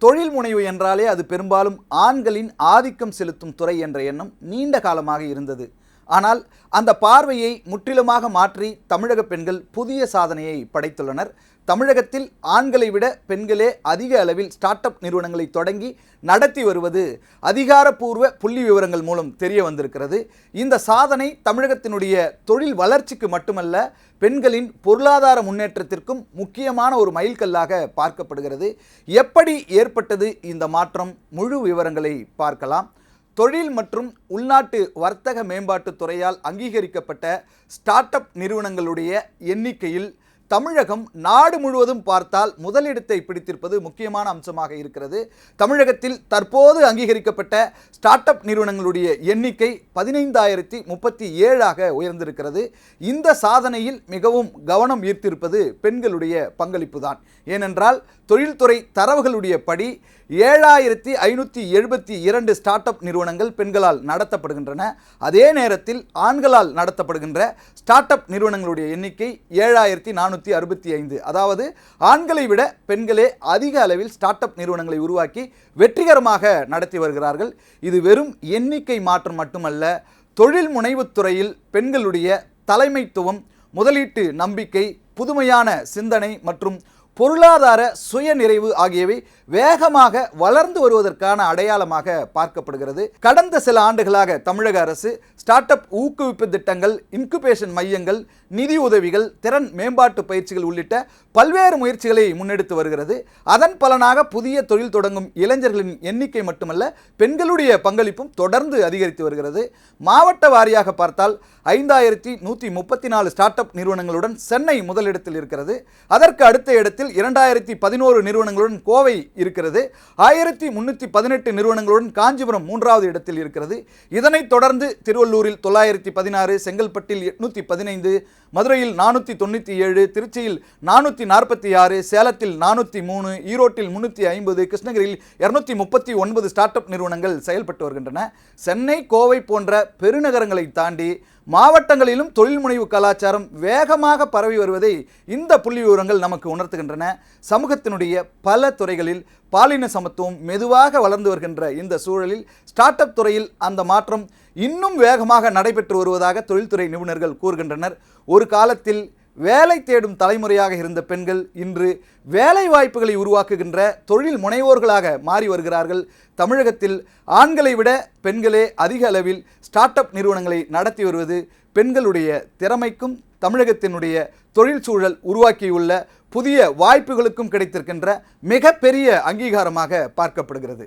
தொழில் முனைவு என்றாலே அது பெரும்பாலும் ஆண்களின் ஆதிக்கம் செலுத்தும் துறை என்ற எண்ணம் நீண்ட காலமாக இருந்தது. ஆனால் அந்த பார்வையை முற்றிலுமாக மாற்றி தமிழக பெண்கள் புதிய சாதனையை படைத்துள்ளனர். தமிழகத்தில் ஆண்களை விட பெண்களே அதிக அளவில் ஸ்டார்ட் அப் நிறுவனங்களை தொடங்கி நடத்தி வருவது அதிகாரப்பூர்வ புள்ளி விவரங்கள் மூலம் தெரிய வந்திருக்கிறது. இந்த சாதனை தமிழகத்தினுடைய தொழில் வளர்ச்சிக்கு மட்டுமல்ல, பெண்களின் பொருளாதார முன்னேற்றத்திற்கும் முக்கியமான ஒரு மைல்கல்லாக பார்க்கப்படுகிறது. எப்படி ஏற்பட்டது இந்த மாற்றம்? முழு விவரங்களை பார்க்கலாம். தொழில் மற்றும் உள்நாட்டு வர்த்தக மேம்பாட்டுத் துறையால் அங்கீகரிக்கப்பட்ட ஸ்டார்ட் அப் நிறுவனங்களுடைய எண்ணிக்கையில் தமிழகம் நாடு முழுவதும் பார்த்தால் முதலிடத்தை பிடித்திருப்பது முக்கியமான அம்சமாக இருக்கிறது. தமிழகத்தில் தற்போது அங்கீகரிக்கப்பட்ட ஸ்டார்ட் அப் நிறுவனங்களுடைய எண்ணிக்கை 15,037 உயர்ந்திருக்கிறது. இந்த சாதனையில் மிகவும் கவனம் ஈர்த்திருப்பது பெண்களுடைய பங்களிப்பு தான். ஏனென்றால் தொழில்துறை தரவுகளுடைய படி 7,572 ஸ்டார்ட் அப் நிறுவனங்கள் பெண்களால் நடத்தப்படுகின்றன. அதே நேரத்தில் ஆண்களால் நடத்தப்படுகின்ற ஸ்டார்ட் அப் நிறுவனங்களுடைய எண்ணிக்கை 7,465. அதாவது ஆண்களை விட பெண்களே அதிக அளவில் ஸ்டார்ட் அப் நிறுவனங்களை உருவாக்கி வெற்றிகரமாக நடத்தி வருகிறார்கள். இது வெறும் எண்ணிக்கை மாற்றம் மட்டுமல்ல, தொழில் முனைவுத் துறையில் பெண்களுடைய தலைமைத்துவம், முதலீட்டு நம்பிக்கை, புதுமையான சிந்தனை மற்றும் பொருளாதார சுயநிறைவு ஆகியவை வேகமாக வளர்ந்து வருவதற்கான அடையாளமாக பார்க்கப்படுகிறது. கடந்த சில ஆண்டுகளாக தமிழக அரசு ஸ்டார்ட் அப் ஊக்குவிப்பு திட்டங்கள், இன்குபேஷன் மையங்கள், நிதி உதவிகள், திறன் மேம்பாட்டு பயிற்சிகள் உள்ளிட்ட பல்வேறு முயற்சிகளை முன்னெடுத்து வருகிறது. அதன் பலனாக புதிய தொழில் தொடங்கும் இளைஞர்களின் எண்ணிக்கை மட்டுமல்ல, பெண்களுடைய பங்களிப்பும் தொடர்ந்து அதிகரித்து வருகிறது. மாவட்ட வாரியாக பார்த்தால் 5,134 ஸ்டார்ட் அப் நிறுவனங்களுடன் சென்னை முதலிடத்தில் இருக்கிறது. அதற்கு அடுத்த இடத்தில் 2,011 நிறுவனங்களுடன் கோவை இருக்கிறது. 1,318 நிறுவனங்களுடன் காஞ்சிபுரம் 3வது இடத்தில் இருக்கிறது. இதனைத் தொடர்ந்து திருவள்ளூரில் 916, செங்கல்பட்டில் 815, மதுரையில் 497, திருச்சியில் 446, சேலத்தில் 403, ஈரோட்டில் 350, கிருஷ்ணகிரியில் 239 ஸ்டார்ட் அப் நிறுவனங்கள் செயல்பட்டு வருகின்றன. சென்னை, கோவை போன்ற பெருநகரங்களை தாண்டி மாவட்டங்களிலும் தொழில் முனைவு கலாச்சாரம் வேகமாக பரவி வருவதை இந்த புள்ளி விவரங்கள் நமக்கு உணர்த்துகின்றன. சமூகத்தினுடைய பல துறைகளில் பாலின சமத்துவம் மெதுவாக வளர்ந்து வருகின்ற இந்த சூழலில் ஸ்டார்ட் அப் துறையில் அந்த மாற்றம் இன்னும் வேகமாக நடைபெற்று வருவதாக தொழில்துறை நிபுணர்கள் கூறுகின்றனர். ஒரு காலத்தில் வேலை தேடும் தலைமுறையாக இருந்த பெண்கள் இன்று வேலை வாய்ப்புகளை உருவாக்குகின்ற தொழில் முனைவோர்களாக மாறி வருகிறார்கள். தமிழகத்தில் ஆண்களை விட பெண்களே அதிக அளவில் ஸ்டார்ட் அப் நிறுவனங்களை நடத்தி வருவது பெண்களுடைய திறமைக்கும் தமிழகத்தினுடைய தொழில் சூழல் உருவாக்கியுள்ள புதிய வாய்ப்புகளுக்கும் கிடைத்திருக்கின்ற மிகப்பெரிய அங்கீகாரமாக பார்க்கப்படுகிறது.